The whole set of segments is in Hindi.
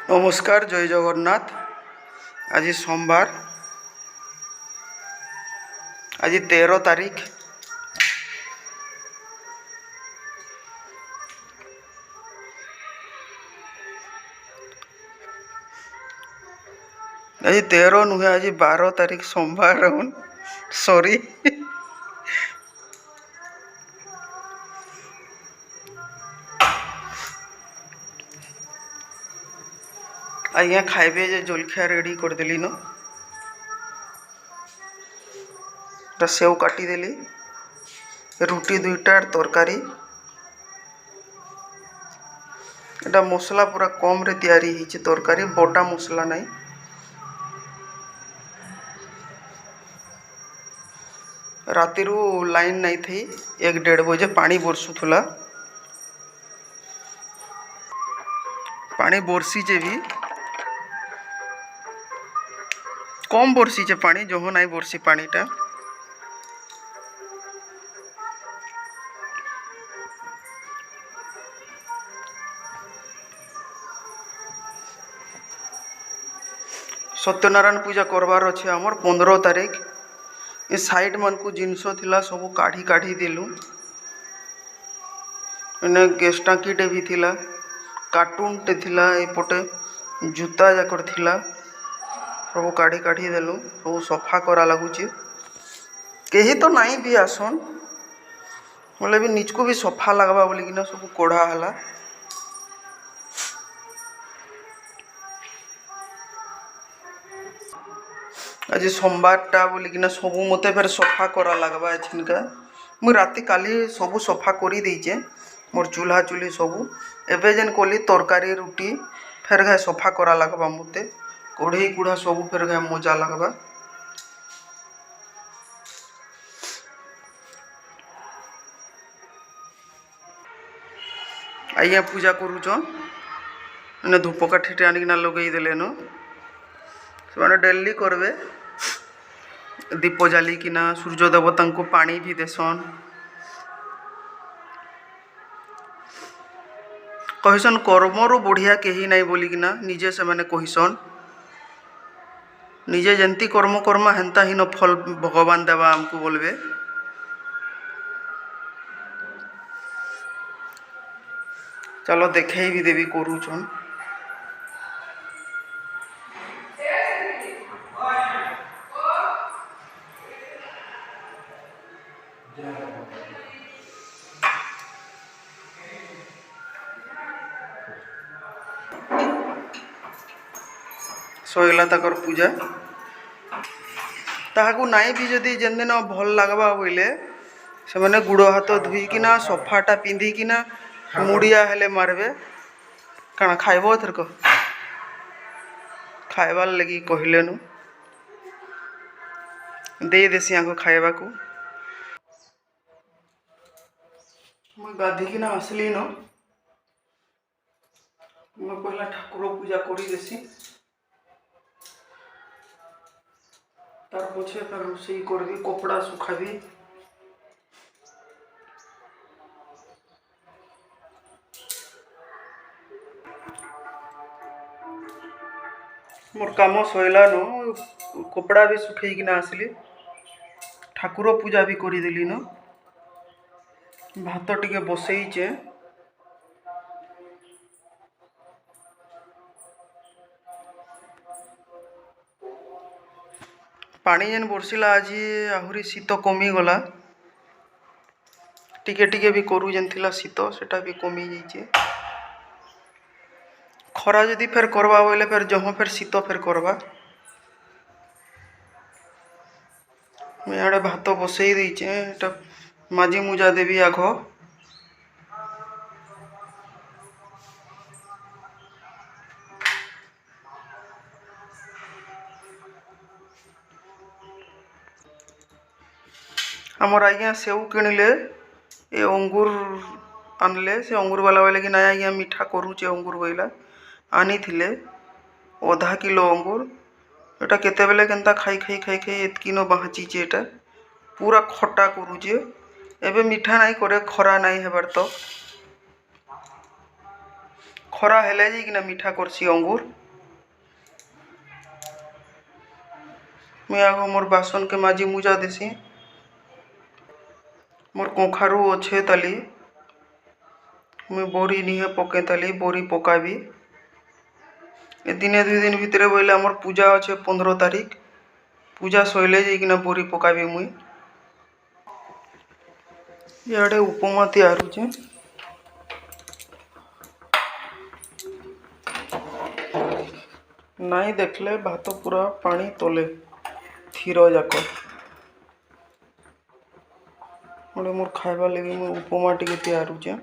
नमस्कार जय जगन्नाथ। आज सोमवार, आज 13 तारीख। आज 13 नुहे, आज 12 तारीख सोमवार हूँ। सॉरी। आज्ञा खाइबे जे जलखिया रेडी करदेली न। सेव काटिदेली, रुटी दुईटा तरकारी। एटा मसला पूरा कम रे तैयारी हिची तरकारी, बटा मसला नहीं। रातिरु लाइन नहीं थी, 1-1:30 बजे पानी बरसुला। पानी बरसीचे भी कम बरसीचे पानी, जहो नहीं बरसी पानीटा। सत्यनारायण पूजा करवार अच्छे आमर 15 तारीख। ए साइड मन को जिनस थिला सब काढ़ी काढ़ी देलु। इने गैस टाकीटे भी थिला, कार्टूनटे थिला, एपटे जूता जाकर थिला, सब काढ़ी काढ़ी देलु। सब सफा करा लगुचे। कहीं तो नहीं भी आसन बोले भी निज को भी सफा लगवा बोलिकिना सब कोढ़ा हला। आज सोमवारटा बोलिकिना सब मते फिर सफा करा लगवा एछिनका। मुई राति काली सब सफा करी देइचे, मोर चूल्हा चूल्ही सब। एबे जेन कोली तरकारी रुटी फिर घाय सफा करा लगवा मते। कढ़ई कुढ़ा सब फिर घाय मजा लगवा। आइया पूजा करूचन, ने धूपकाठीटे आनिकिना लगेई देले न। से डेली करबे, दीप जाली किना सूर्य देवता को पानी भी देसन। कहिसन कर्मरु बढ़िया कहीं नहीं बोलिकिना निजे से माने कहिसन। निजे जंती कर्म कर्मा हेन्ता ही न फल भगवान देवा हमको बोलबे। चलो देखे भी देवी करूचन। सैला तकर पूजा ताहाकू नाई भी जदि जेन दिन भल लगवा बोले से मैंने गुड़ हाथ धुईकिना सफाटा पिंधिकिना मुड़िया हेले मारबे। काना खाइब एथरक खाइबार लगी कहले नु दे देसी आंको खाइबा को। मैं गाधिकिना आसली न, मैं पहला ठाकुर पूजा करी देसी, तार पछे फिर रोसई करबी, कपड़ा सुखाबी। मोर काम सैला न, कपड़ा भी सुखैकिना आसली, ठाकुर पूजा भी करीदेली न। भात टिके बसईचे, पानी जेन बरसिला आज आहुरी शीत कमी गला। टिके टिके भी करू जेन थिला शीत सेटा भी कमी जाइए। खरा जदि फिर करवा बोले फिर जहाँ फिर शीत फिर करवा। मैं आड़े भात बसई देइचे, एटा माजी मुजा देवी आघ। आमर आज्ञा सेव किणिले, ये अंगूर आनले। से अंगूर वाला बोले कि ना आज्ञा मीठा करूचे अंगूर बोला। आनी थिले आधा किलो अंगूर। एटा केते बेले केनता खाई खाई खाई खाई एतकी न बाँचीचे। एटा पूरा खट्टा करूचे। एबे मीठा नहीं करे, खरा नहीं हेबार तो खरा हेले जाइकिना मीठा करसी अंगूर। मुई आग मोर बासन के माजी मुजा देसी। मोर कखारू अच्छे ताली मुई बोरी निहे पके ताली बोरी पकाबी। ए दिने 2 दिन भितर बोले आमर पूजा अच्छे 15 तारीख पूजा सैले जाइकिना बोरी पकाबी मुई। इे उपमा तैयार होचे। नाई देखले भात पूरा पानी तले थीर जाक मोर खाइबा लगी मुई उपमा टिके तैयार होचे।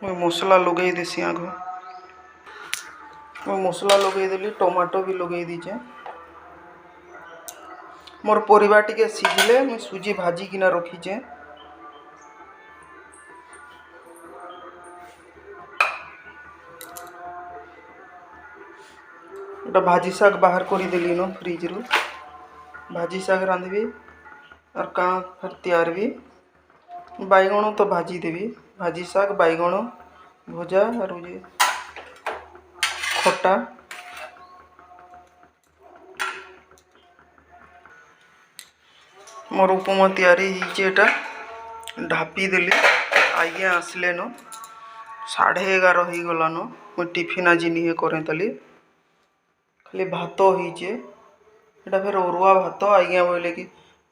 मुई मसला लगे देसी आग मुई मसला लगे देली टमाटो भी लगे दीचे। मोर परिबा टिके सिझले मुई सुजी भाजी किना रखीचे। एटा भाजी शाग बाहर कर देली न फ्रिज रु भाजी शाग रांधबी और काँ फिर तैयार भी बैगण तो भाजी देवी भाजी शाग बैगण भजा और खटा मोर उपमा तैयारी एटा ढापी देली। आज्ञा आसले न 11:30 हो गलान मुई टिफिन आज निहे करें ताली खाली भात होइचे। एटा फिर अरुआ भात आज्ञा बोले कि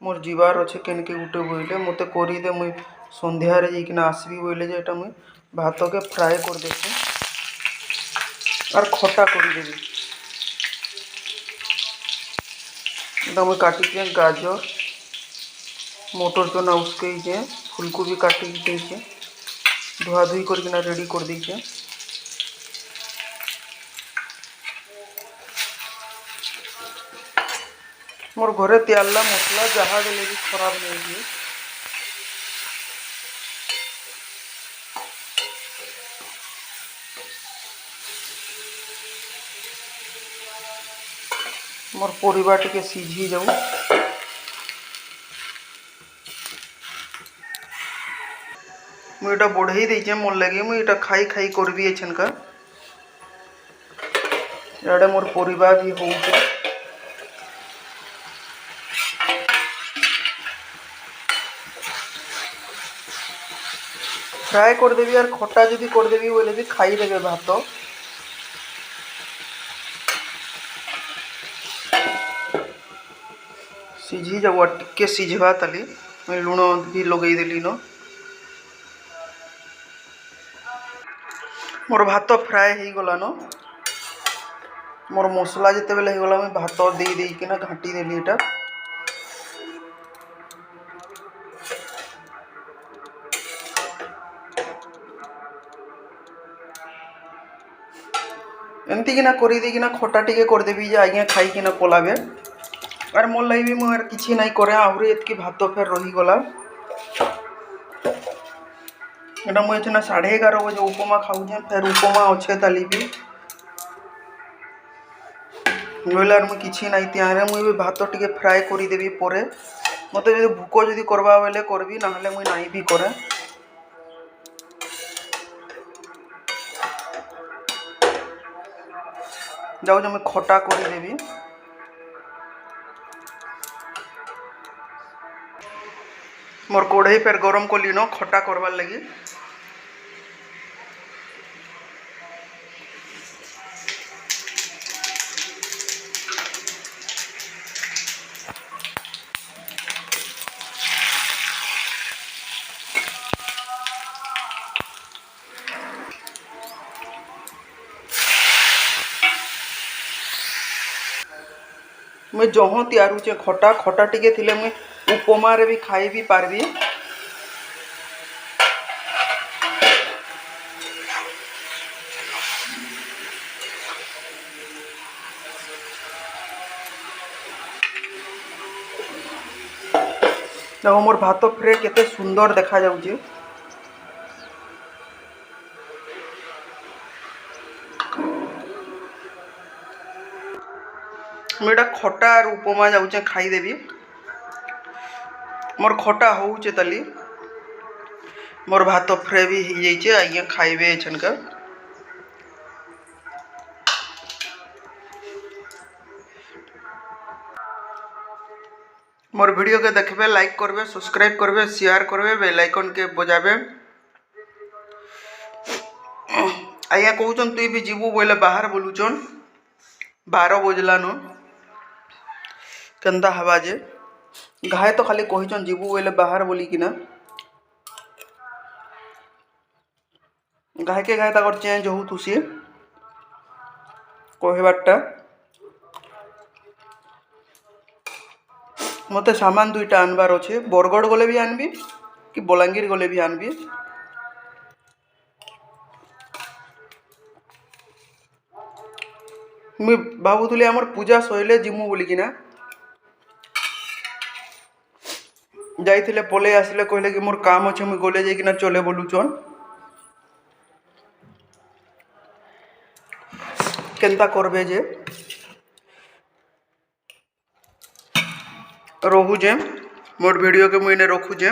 मोर जीवार अच्छे केनके गुटे बोले मते करदे मुई संध्यार जाइकिना आसबी बोले जे एटा मुई भात के फ्राए कर देसी और खटा करदेवी। एटा मुई काटिचे गाजर मटर चना उसके फूलकोबी काटी देचे धुआ धुई करकिना रेडी कर देचे। मोर घरे तैयारला मसला जहाँ देले भी खराब नहीं हुए। मोर परिबा टिके सिझी जाऊ। मुई एटा बढ़ई देचे मोर लगे मुई एटा खाई खाई करबी एछनका। याडे मोर परिबा भी होउचे। फ्राए कर देवी और खट्टा जदि कर देवी बोले भी खाई देबे भात। सिझी जाऊ टिके सिझवा ताली मैं लुण भी लगे देली न। मोर भात फ्राए हो गलान मोर मसला जिते बेले हो गला मैं भात दे देकिना घाटी देली। एटा एमती किना करी देकिना खटा टिके कर देबी जे आज्ञा खाई किना पलाबे और मोर लगी भी मोर किछि नहीं करे आहरी एतकी भात फेर रही गला। एटा मुई एछना 11:30 बजे उपमा खाऊचे फिर उपमा अच्छे ताली भी बोलार मुई किछि नहीं त्यारे मुई भी भात टिके फ्राए करी देबी परे मते जदि भूको जदि करबा बेले करबी ना हले मुई नहीं भी करे। जाऊ मैं खटा कर देवी। मोर कढ़ई फिर गरम कली न खटा करवार लगी। मैं जहाँ तैयार होचे खटा खटा टिके थिले मुई उपमा रे भी खाई भी पारबी। देखो मोर भात फ्रे केते सुंदर देखा जाउचे। मुझे खटा और उपमा जाऊे खाई देवी। मोर खटा होचे ताली मोर भात फ्रे भी हो जाइए आज्ञा खाइबे छनका मोर वीडियो के देखबे लाइक करबे सब्सक्राइब करबे शेयर करबे बेल आइकन के बजाबे आज्ञा कहूचन तुई भी जीवु बोले बाहर बोलुचन 12 बजलान केंदा हवा जे घाए तो खाली कहीचन जीवु बोले बाहर बोली किना घाए के घाए तक चेंज हो तुसी कहबारटा मते सामान दुईटा आनबार अच्छे बरगढ़ गले भी आनबी कि बलांगीर गले भी आनबी मुई भावुली आमर पूजा सैले जिमु बोलिकिना जाइथिले पले आसिले कहले कि मोर काम अच्छे मुई गले जाइकिना चले बोलुचन केनता करबे जे रहू जे मोर वीडियो के मुझे रखू जे।